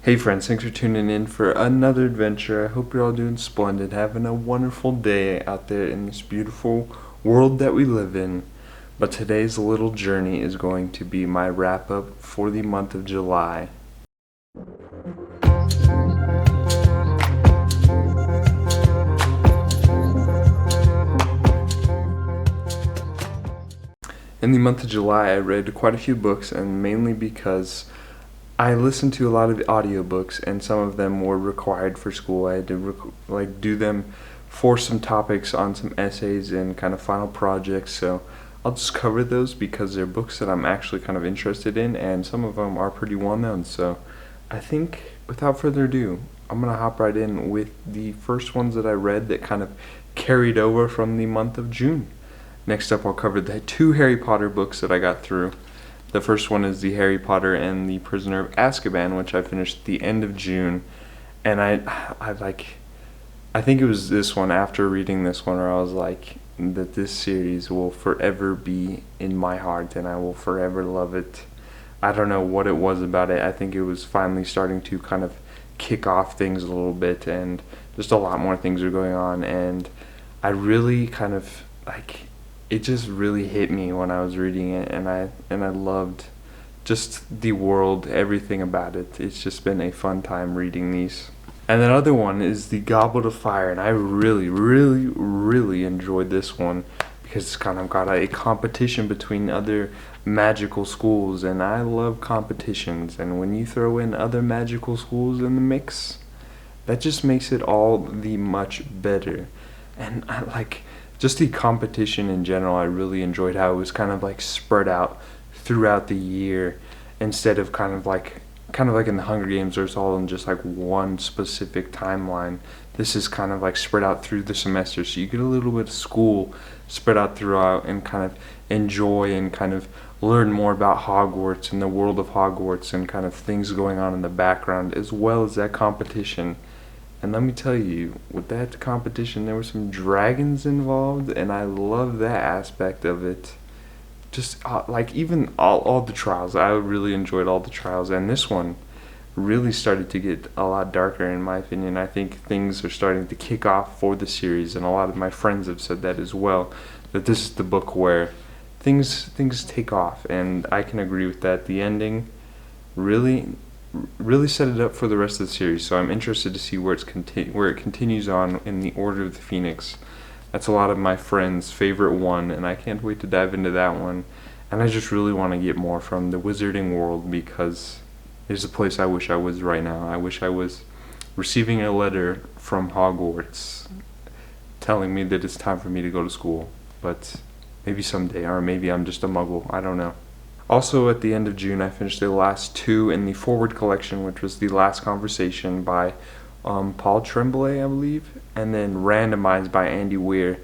Hey friends, thanks for tuning in for another adventure. I hope you're all doing splendid, having a wonderful day out there in this beautiful world that we live in. But today's little journey is going to be my wrap up for the month of July. In the month of July, I read quite a few books, and mainly because I listened to a lot of audiobooks, and some of them were required for school. I had to do them for some topics on some essays and kind of final projects. So I'll just cover those because they're books that I'm actually kind of interested in, and some of them are pretty well known. So I think without further ado, I'm gonna hop right in with the first ones that I read that kind of carried over from the month of June. Next up, I'll cover the two Harry Potter books that I got through. The first one is the Harry Potter and the Prisoner of Azkaban, which I finished at the end of June, and I think it was this one, after reading this one, where I was like, that this series will forever be in my heart and I will forever love it. I don't know what it was about it. I think it was finally starting to kind of kick off things a little bit, and just a lot more things are going on, and I really kind of it just really hit me when I was reading it, and I loved just the world, everything about it. It's just been a fun time reading these. And that other one is the Goblet of Fire, and I really enjoyed this one because it's kind of got a competition between other magical schools, and I love competitions, and when you throw in other magical schools in the mix, that just makes it all the much better. And I like just the competition in general. I really enjoyed how it was kind of like spread out throughout the year, instead of kind of like in the Hunger Games where it's all in just like one specific timeline. This is kind of like spread out through the semester, so you get a little bit of school spread out throughout, and kind of enjoy and kind of learn more about Hogwarts and the world of Hogwarts and kind of things going on in the background, as well as that competition. And let me tell you, with that competition, there were some dragons involved, and I love that aspect of it. Just even all the trials, I really enjoyed all the trials, and this one really started to get a lot darker, in my opinion. I think things are starting to kick off for the series, and a lot of my friends have said that as well. That this is the book where things take off, and I can agree with that. The ending really set it up for the rest of the series. So I'm interested to see where it continues on in the Order of the Phoenix. That's a lot of my friends' favorite one, and I can't wait to dive into that one. And I just really want to get more from the Wizarding world, because there's a place I wish I was right now. I wish I was receiving a letter from Hogwarts telling me that it's time for me to go to school. But maybe someday, or maybe I'm just a muggle. I don't know. Also, at the end of June, I finished the last two in the Forward collection, which was The Last Conversation by Paul Tremblay, I believe, and then Randomize by Andy Weir.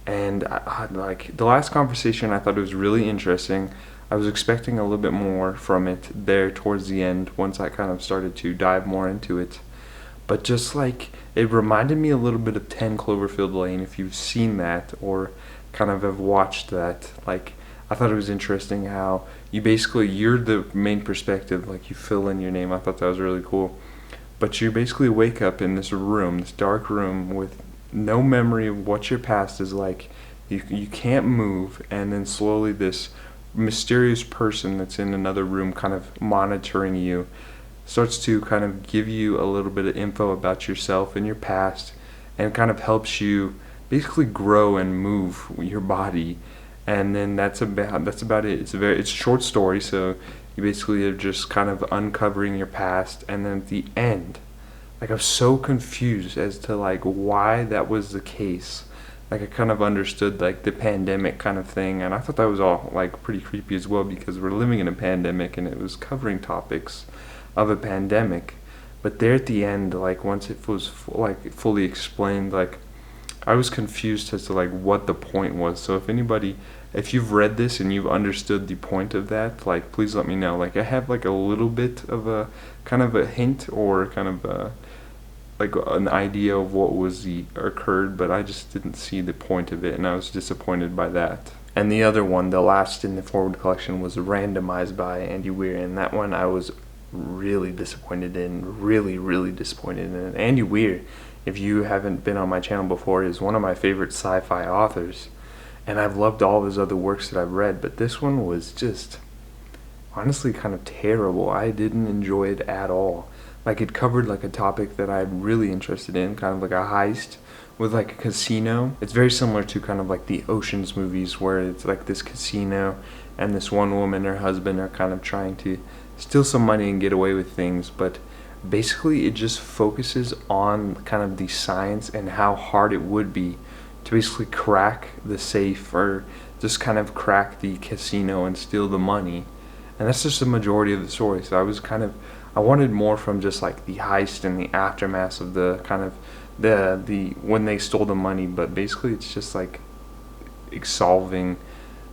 And like The Last Conversation, I thought it was really interesting. I was expecting a little bit more from it there towards the end, once I kind of started to dive more into it. But just like, it reminded me a little bit of 10 Cloverfield Lane, if you've seen that or kind of have watched that. Like, I thought it was interesting how you're the main perspective, like you fill in your name. I thought that was really cool. But you basically wake up in this room, this dark room, with no memory of what your past is like. You can't move, and then slowly this mysterious person that's in another room kind of monitoring you starts to kind of give you a little bit of info about yourself and your past, and kind of helps you basically grow and move your body. And then that's about it. It's a short story, so you basically are just kind of uncovering your past. And then at the end, like, I was so confused as to like why that was the case. Like, I kind of understood like the pandemic kind of thing, and I thought that was all like pretty creepy as well, because we're living in a pandemic and it was covering topics of a pandemic. But there at the end, like once it was fully explained, like I was confused as to like what the point was. So if you've read this and you've understood the point of that, like, please let me know. Like, I have like a little bit of a kind of a hint, or kind of like an idea of what occurred, but I just didn't see the point of it, and I was disappointed by that. And the other one, the last in the Forward collection, was Randomized by Andy Weir, and that one I was really disappointed in. Really disappointed in. Andy Weir, if you haven't been on my channel before, is one of my favorite sci-fi authors. And I've loved all of his other works that I've read, but this one was just honestly kind of terrible. I didn't enjoy it at all. Like, it covered like a topic that I'm really interested in, kind of like a heist with like a casino. It's very similar to kind of like the Ocean's movies, where it's like this casino and this one woman and her husband are kind of trying to steal some money and get away with things. But basically it just focuses on kind of the science and how hard it would be to basically crack the safe, or just kind of crack the casino and steal the money. And that's just the majority of the story. So I wanted more from just like the heist and the aftermath of the kind of the when they stole the money. But basically it's just like solving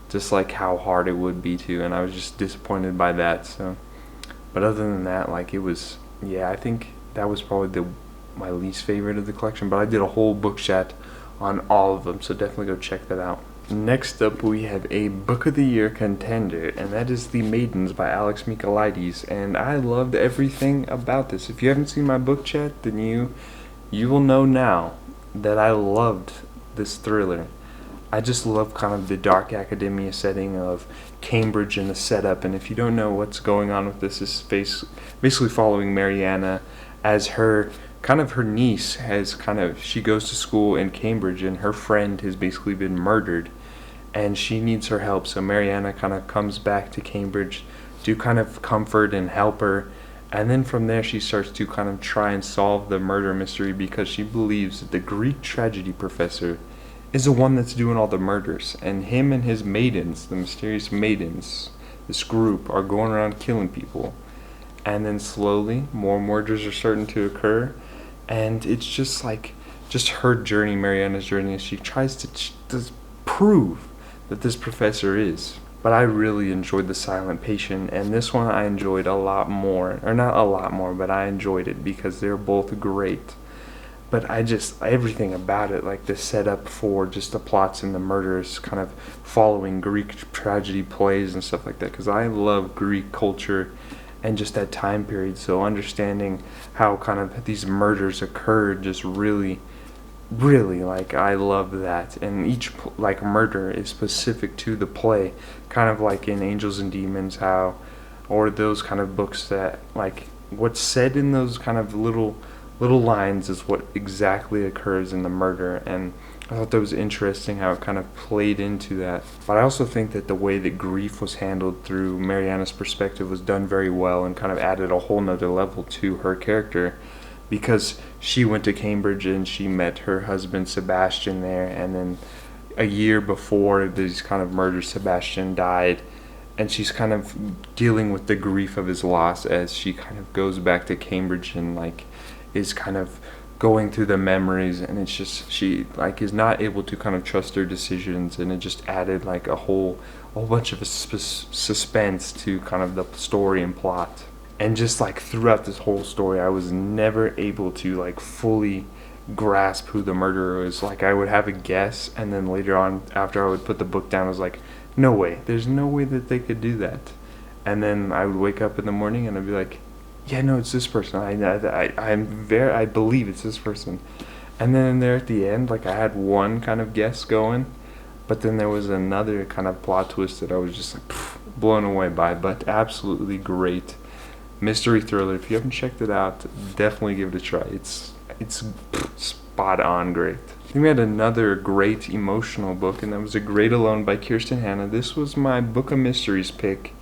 just like how hard it would be to, and I was just disappointed by that. So, but other than that, like, it was, yeah, I think that was probably my least favorite of the collection. But I did a whole book chat on all of them, so definitely go check that out. Next up, we have a Book of the Year contender, and that is The Maidens by Alex Michaelides. And I loved everything about this. If you haven't seen my book chat, then you will know now that I loved this thriller. I just love kind of the dark academia setting of Cambridge and the setup. And if you don't know what's going on with this, is basically following Mariana as her niece she goes to school in Cambridge, and her friend has basically been murdered, and she needs her help. So Mariana kind of comes back to Cambridge to kind of comfort and help her. And then from there she starts to kind of try and solve the murder mystery, because she believes that the Greek tragedy professor is the one that's doing all the murders, and him and his maidens, the mysterious maidens, this group, are going around killing people. And then slowly more murders are starting to occur, and it's just her journey, Mariana's journey, as she tries to prove that this professor is. But I really enjoyed The Silent Patient, and this one I enjoyed a lot more, or not a lot more, but I enjoyed it because they're both great. But everything about it, like the setup for just the plots and the murders, kind of following Greek tragedy plays and stuff like that, because I love Greek culture and just that time period. So understanding how kind of these murders occurred just really, like, I love that. And each like murder is specific to the play, kind of like in Angels and Demons, or those kind of books that, like, what's said in those kind of little lines is what exactly occurs in the murder. And I thought that was interesting how it kind of played into that. But I also think that the way that grief was handled through Mariana's perspective was done very well, and kind of added a whole nother level to her character, because she went to Cambridge and she met her husband Sebastian there, and then a year before these kind of murders, Sebastian died, and she's kind of dealing with the grief of his loss as she kind of goes back to Cambridge and like is kind of going through the memories. And it's just, she like is not able to kind of trust her decisions, and it just added like a whole bunch of suspense to kind of the story and plot. And just like throughout this whole story, I was never able to like fully grasp who the murderer is. Like, I would have a guess, and then later on, after I would put the book down, I was like, no way, there's no way that they could do that. And then I would wake up in the morning and I'd be like, yeah, no, it's this person. I believe it's this person. And then there at the end, like, I had one kind of guess going, but then there was another kind of plot twist that I was just like blown away by. But absolutely great mystery thriller. If you haven't checked it out, definitely give it a try. It's spot on great. I think we had another great emotional book, and that was A Great Alone by Kirsten Hanna. This was my Book of Mysteries pick,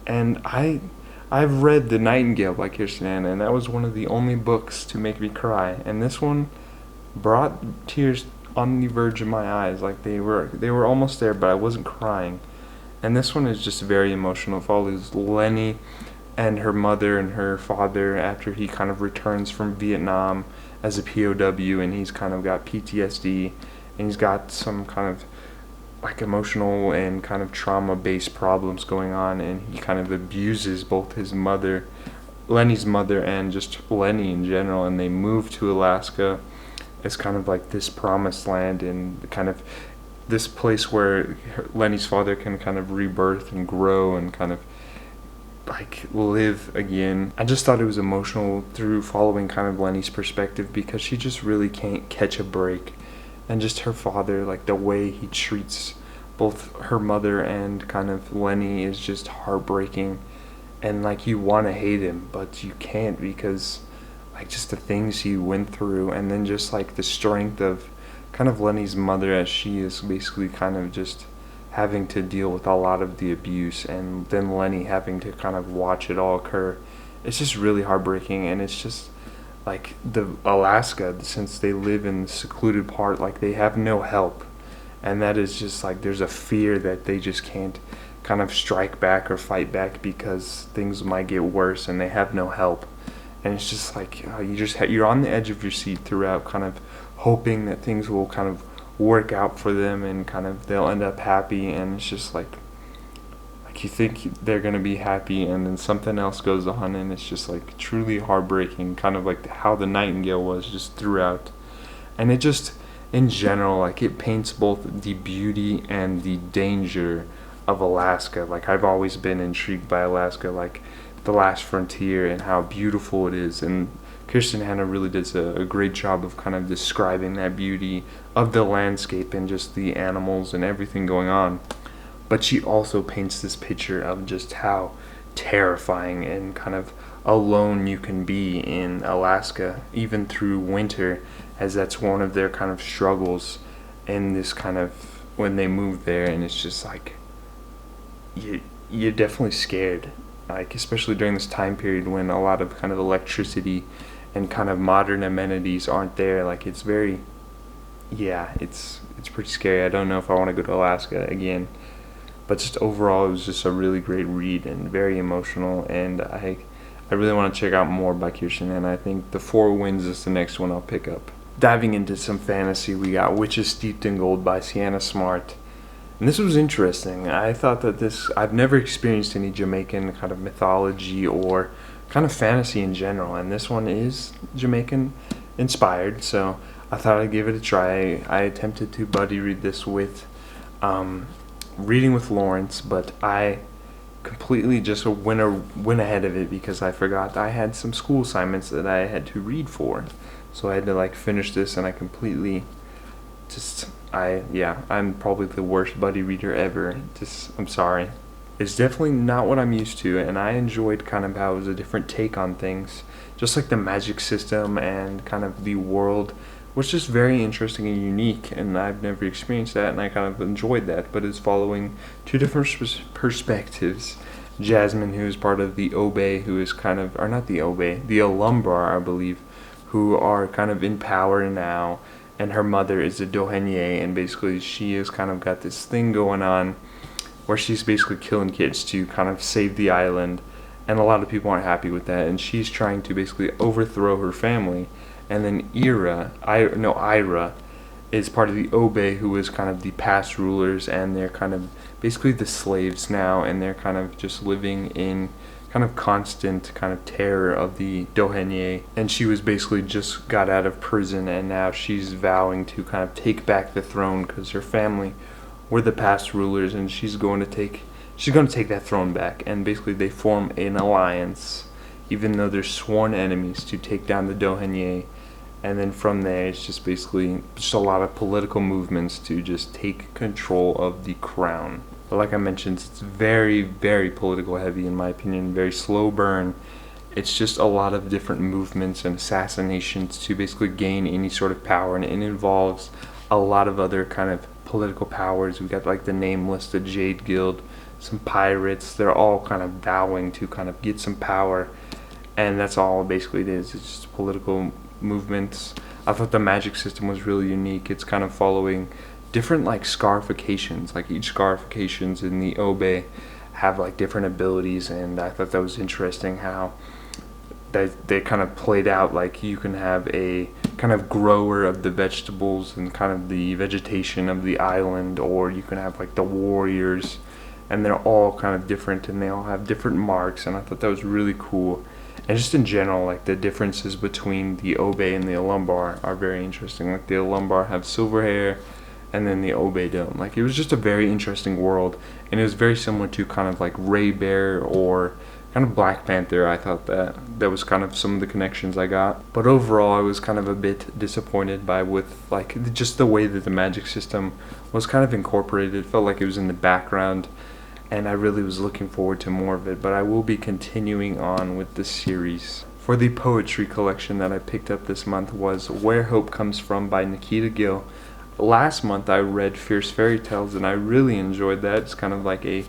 and I've read The Nightingale by Kirsten Hanna, and that was one of the only books to make me cry. And this one brought tears on the verge of my eyes. Like, they were almost there, but I wasn't crying. And this one is just very emotional. It follows Lenny and her mother and her father after he kind of returns from Vietnam as a POW, and he's kind of got PTSD, and he's got some kind of like emotional and kind of trauma-based problems going on, and he kind of abuses both his mother, Lenny's mother, and just Lenny in general. And they move to Alaska as kind of like this promised land, and kind of this place where Lenny's father can kind of rebirth and grow and kind of like live again. I just thought it was emotional through following kind of Lenny's perspective, because she just really can't catch a break. And just her father, like the way he treats both her mother and kind of Lenny is just heartbreaking. And like you want to hate him, but you can't, because like just the things he went through, and then just like the strength of kind of Lenny's mother, as she is basically kind of just having to deal with a lot of the abuse, and then Lenny having to kind of watch it all occur. It's just really heartbreaking. And it's just like the Alaska, since they live in the secluded part, like they have no help, and that is just like there's a fear that they just can't kind of strike back or fight back, because things might get worse and they have no help. And it's just like you're on the edge of your seat throughout, kind of hoping that things will kind of work out for them and kind of they'll end up happy. And it's just like you think they're gonna be happy, and then something else goes on, and it's just like truly heartbreaking, kind of like how the Nightingale was just throughout. And it just in general, like it paints both the beauty and the danger of Alaska. Like I've always been intrigued by Alaska, like the last frontier, and how beautiful it is. And Kirsten Hanna really does a great job of kind of describing that beauty of the landscape and just the animals and everything going on. But she also paints this picture of just how terrifying and kind of alone you can be in Alaska, even through winter, as that's one of their kind of struggles in this kind of when they move there. And it's just like you're definitely scared, like especially during this time period when a lot of kind of electricity and kind of modern amenities aren't there. Like it's very, it's pretty scary. I don't know if I want to go to Alaska again. But just overall, it was just a really great read and very emotional. And I really want to check out more by Kirsten, and I think The Four Winds is the next one I'll pick up. Diving into some fantasy, we got Witches Steeped in Gold by Sienna Smart. And this was interesting. I thought that I've never experienced any Jamaican kind of mythology or kind of fantasy in general, and this one is Jamaican inspired, so I thought I'd give it a try. I attempted to buddy read this with reading with Lawrence, but I completely just went ahead of it because I forgot I had some school assignments that I had to read for. So I had to like finish this, and I completely I'm probably the worst buddy reader ever. I'm sorry. It's definitely not what I'm used to, and I enjoyed kind of how it was a different take on things. Just like the magic system and kind of the world was just very interesting and unique, and I've never experienced that, and I kind of enjoyed that. But it's following two different perspectives. Jasmine, who is part of the Obey, who is kind of, or not the Obey, the Alumbar, I believe, who are kind of in power now, and her mother is a Dohenye, and basically she has kind of got this thing going on where she's basically killing kids to kind of save the island, and a lot of people aren't happy with that, and she's trying to basically overthrow her family. And then Ira is part of the Obey, who is kind of the past rulers, and they're kind of basically the slaves now, and they're kind of just living in kind of constant kind of terror of the Dohenye. And she was basically just got out of prison, and now she's vowing to kind of take back the throne because her family were the past rulers, and she's going to take that throne back. And basically they form an alliance, even though they're sworn enemies, to take down the Dohenye. And then from there, it's just basically just a lot of political movements to just take control of the crown. But like I mentioned, it's very, very political heavy in my opinion, very slow burn. It's just a lot of different movements and assassinations to basically gain any sort of power, and it involves a lot of other kind of political powers. We got like the Nameless, the Jade Guild, some pirates. They're all kind of vowing to kind of get some power, and that's all basically it is. It's just political movements. I thought the magic system was really unique. It's kind of following different like scarifications. Like each scarifications in the Obey have like different abilities, and I thought that was interesting how they kind of played out. Like you can have a kind of grower of the vegetables and kind of the vegetation of the island, or you can have like the warriors, and they're all kind of different, and they all have different marks, and I thought that was really cool. And just in general, like the differences between the Obey and the Alumbar are very interesting. Like the Alumbar have silver hair, and then the Obey don't. Like it was just a very interesting world, and it was very similar to kind of like Ray Bear or kind of Black Panther. I thought that was kind of some of the connections I got. But overall, I was kind of a bit disappointed by with like just the way that the magic system was kind of incorporated. It felt like it was in the background, and I really was looking forward to more of it. But I will be continuing on with the series. For the poetry collection that I picked up this month was Where Hope Comes From by Nikita Gill. Last month I read Fierce Fairy Tales, and I really enjoyed that. It's kind of like a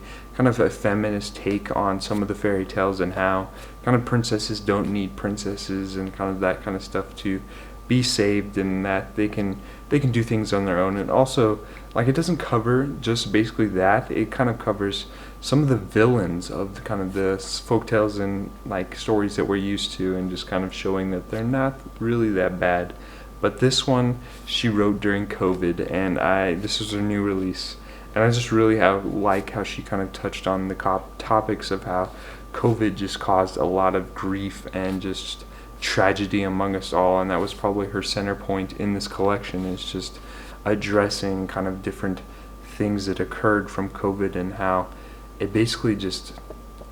feminist take on some of the fairy tales and how kind of princesses don't need princesses and kind of that kind of stuff to be saved, and that they can do things on their own. And also, like, it doesn't cover just basically that. It kind of covers some of the villains of the kind of the folktales and like stories that we're used to, and just kind of showing that they're not really that bad. But this one she wrote during COVID, and this was a new release, and I just really like how she kind of touched on the topics of how COVID just caused a lot of grief and just tragedy among us all, and that was probably her center point in this collection, is just addressing kind of different things that occurred from COVID and how it basically just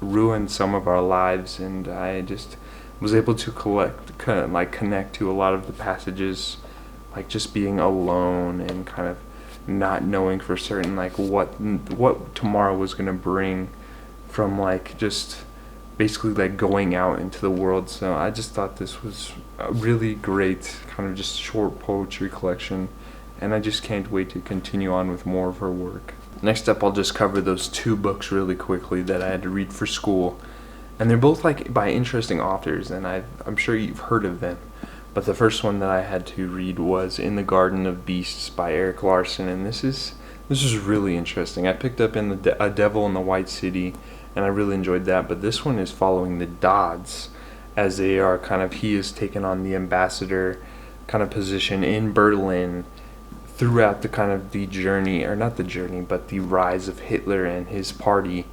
ruined some of our lives. And I just was able to connect to a lot of the passages, like just being alone and kind of not knowing for certain like what tomorrow was going to bring, from like just basically like going out into the world. So I just thought this was a really great kind of just short poetry collection, and I just can't wait to continue on with more of her work. Next up, I'll just cover those two books really quickly that I had to read for school. And they're both like by interesting authors, and I'm sure you've heard of them. But the first one that I had to read was In the Garden of Beasts by Eric Larson, and this is really interesting. I picked up in A Devil in the White City, and I really enjoyed that. But this one is following the Dodds, as they are he is taken on the ambassador kind of position in Berlin throughout the kind of the journey, or not the journey, but the rise of Hitler and his party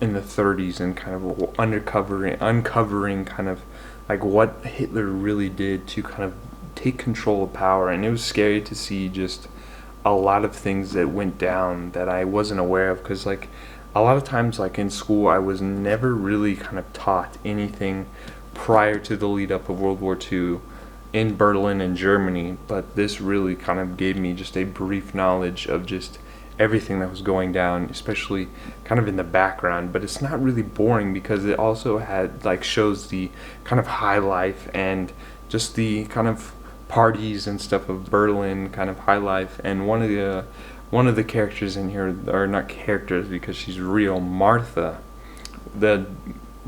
in the 30s, and kind of uncovering kind of like what Hitler really did to kind of take control of power. And it was scary to see just a lot of things that went down that I wasn't aware of, because like a lot of times like in school I was never really kind of taught anything prior to the lead up of World War II in Berlin and Germany, but this really kind of gave me just a brief knowledge of just everything that was going down, especially kind of in the background. But it's not really boring, because it also shows the kind of high life and just the kind of parties and stuff of Berlin, kind of high life. And one of the characters in here, are not characters because she's real, Martha, the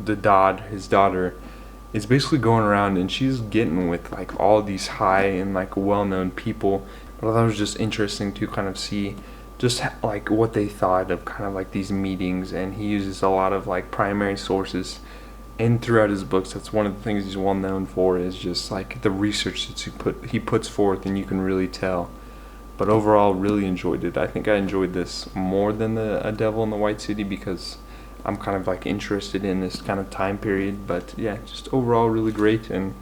Dodd, his daughter, is basically going around and she's getting with like all these high and like well-known people. But I thought it was just interesting to kind of see just like what they thought of kind of like these meetings. And he uses a lot of like primary sources, and throughout his books that's one of the things he's well known for, is just like the research that he puts forth, and you can really tell. But overall, really enjoyed it. I think I enjoyed this more than A Devil in the White City, because I'm kind of like interested in this kind of time period. But yeah, just overall really great, and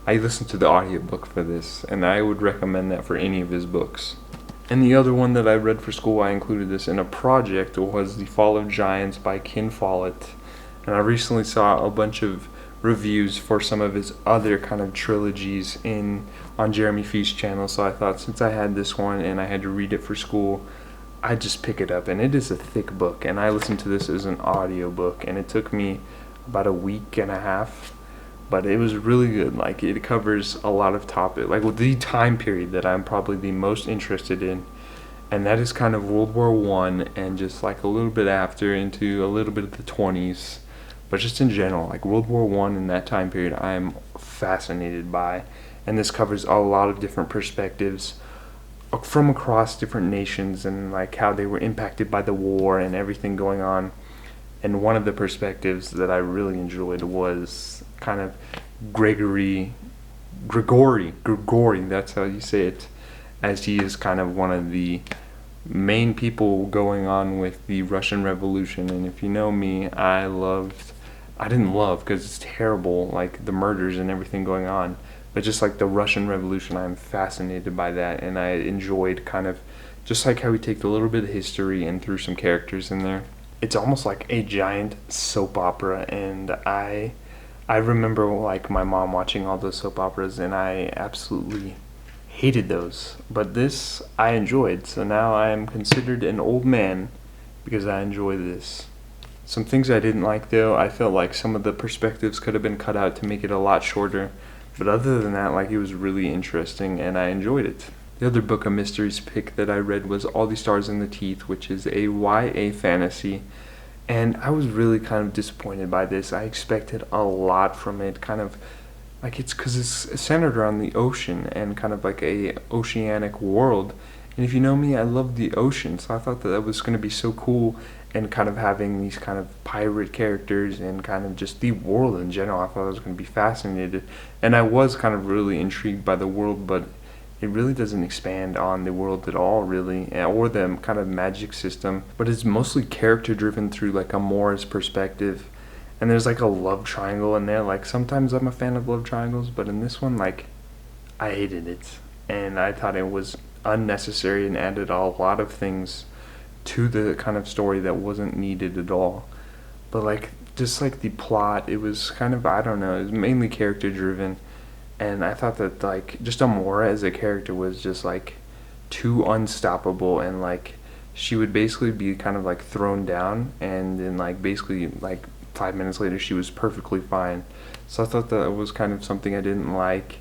I listened to the audiobook for this, and I would recommend that for any of his books. And the other one that I read for school, I included this in a project, was The Fall of Giants by Ken Follett. And I recently saw a bunch of reviews for some of his other kind of trilogies on Jeremy Feast's channel, so I thought since I had this one and I had to read it for school, I'd just pick it up. And it is a thick book, and I listened to this as an audiobook, and it took me about a week and a half. But it was really good. Like, it covers a lot of topics, like with the time period that I'm probably the most interested in, and that is kind of World War I, and just like a little bit after into a little bit of the 20s. But just in general, like World War I and that time period, I'm fascinated by. And this covers a lot of different perspectives from across different nations, and like how they were impacted by the war and everything going on. And one of the perspectives that I really enjoyed was kind of Gregory, that's how you say it, as he is kind of one of the main people going on with the Russian Revolution. And if you know me, I didn't love, because it's terrible, like the murders and everything going on, but just like the Russian Revolution, I'm fascinated by that. And I enjoyed kind of just like how we take a little bit of history and threw some characters in there. it's almost like a giant soap opera, and I remember like my mom watching all those soap operas, and I absolutely hated those. But this I enjoyed, so now I am considered an old man because I enjoy this. Some things I didn't like though, I felt like some of the perspectives could have been cut out to make it a lot shorter. But other than that, like it was really interesting and I enjoyed it. The other book of mysteries pick that I read was All the Stars in the Teeth, which is a YA fantasy. And I was really kind of disappointed by this. I expected a lot from it, kind of like it's because it's centered around the ocean and kind of like a oceanic world. And if you know me, I love the ocean, so I thought that was going to be so cool, and kind of having these kind of pirate characters and kind of just the world in general. I thought I was going to be fascinated, and I was kind of really intrigued by the world, but it really doesn't expand on the world at all, really, or the kind of magic system. But it's mostly character driven through like a Morris perspective. And there's like a love triangle in there. Like sometimes I'm a fan of love triangles, but in this one, like I hated it. And I thought it was unnecessary and added a lot of things to the kind of story that wasn't needed at all. But like just like the plot, it was kind of, I don't know, it was mainly character driven, and I thought that like just Amora as a character was just like too unstoppable, and like she would basically be kind of like thrown down, and then like basically like 5 minutes later she was perfectly fine. So I thought that was kind of something I didn't like.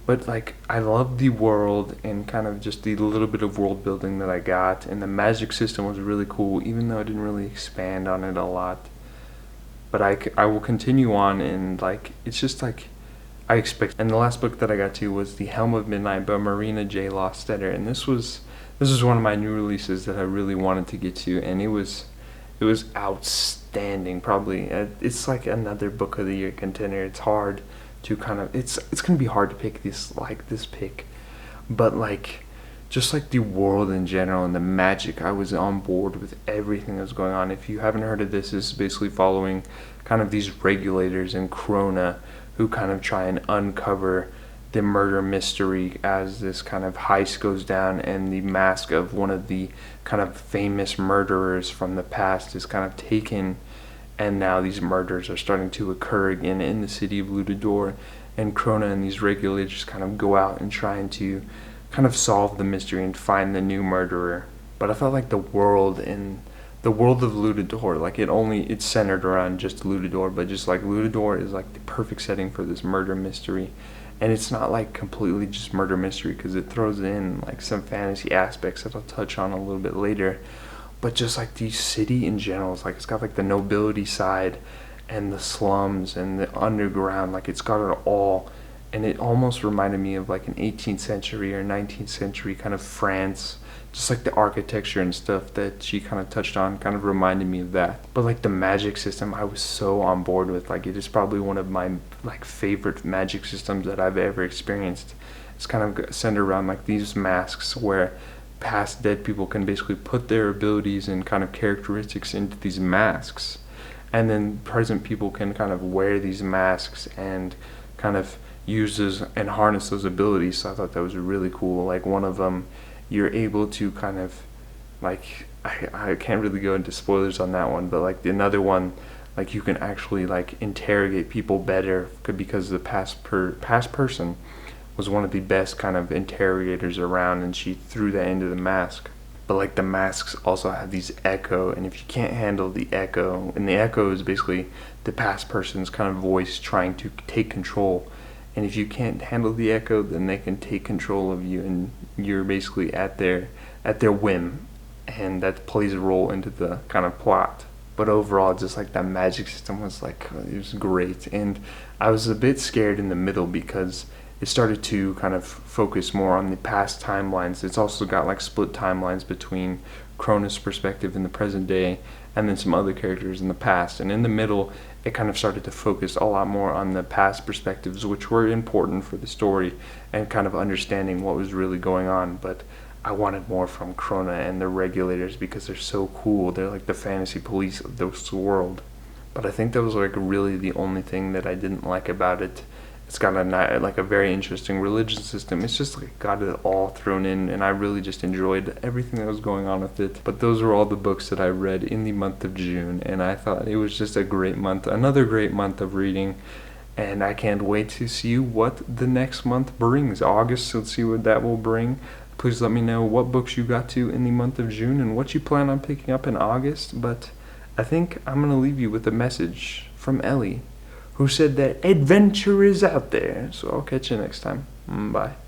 But like I loved the world and kind of just the little bit of world building that I got, and the magic system was really cool, even though I didn't really expand on it a lot. But I will continue on, and like it's just like I expect. And the last book that I got to was The Helm of Midnight by Marina J. Lostetter, and this was one of my new releases that I really wanted to get to, and it was outstanding. Probably it's like another book of the year contender. It's hard to kind of it's gonna be hard to pick this pick, but like just like the world in general and the magic, I was on board with everything that was going on. If you haven't heard of this, it's basically following kind of these regulators in Krona who kind of try and uncover the murder mystery as this kind of heist goes down, and the mask of one of the kind of famous murderers from the past is kind of taken, and now these murders are starting to occur again in the city of Ludador, and Krona and these regulators kind of go out and trying to kind of solve the mystery and find the new murderer. But I felt like the world of Ludador, like it's centered around just Ludador, but just like Ludador is like the perfect setting for this murder mystery. And it's not like completely just murder mystery, because it throws in like some fantasy aspects that I'll touch on a little bit later. But just like the city in general, it's like it's got like the nobility side and the slums and the underground, like it's got it all. And it almost reminded me of like an 18th century or 19th century kind of France. Just like the architecture and stuff that she kind of touched on kind of reminded me of that. But like the magic system, I was so on board with. Like it is probably one of my like favorite magic systems that I've ever experienced. It's kind of centered around like these masks where past dead people can basically put their abilities and kind of characteristics into these masks, and then present people can kind of wear these masks and kind of use those and harness those abilities. So I thought that was really cool. Like one of them, you're able to kind of like I can't really go into spoilers on that one, but like another one, like you can actually like interrogate people better, because the past person was one of the best kind of interrogators around, and she threw that into the mask. But like the masks also have these echo, and if you can't handle the echo, and the echo is basically the past person's kind of voice trying to take control, and if you can't handle the echo, then they can take control of you, and you're basically at their whim, and that plays a role into the kind of plot. But overall, just like that magic system was like, it was great. And I was a bit scared in the middle because it started to kind of focus more on the past timelines. It's also got like split timelines between Krona's perspective in the present day and then some other characters in the past. And in the middle, it kind of started to focus a lot more on the past perspectives, which were important for the story and kind of understanding what was really going on. But I wanted more from Krona and the regulators because they're so cool. They're like the fantasy police of this world. But I think that was like really the only thing that I didn't like about it, It's got like a very interesting religion system. It's just like got it all thrown in, and I really just enjoyed everything that was going on with it. But those are all the books that I read in the month of June, and I thought it was just a great month, another great month of reading. And I can't wait to see what the next month brings. August, let's see what that will bring. Please let me know what books you got to in the month of June and what you plan on picking up in August. But I think I'm going to leave you with a message from Ellie, who said that adventure is out there. So I'll catch you next time. Bye.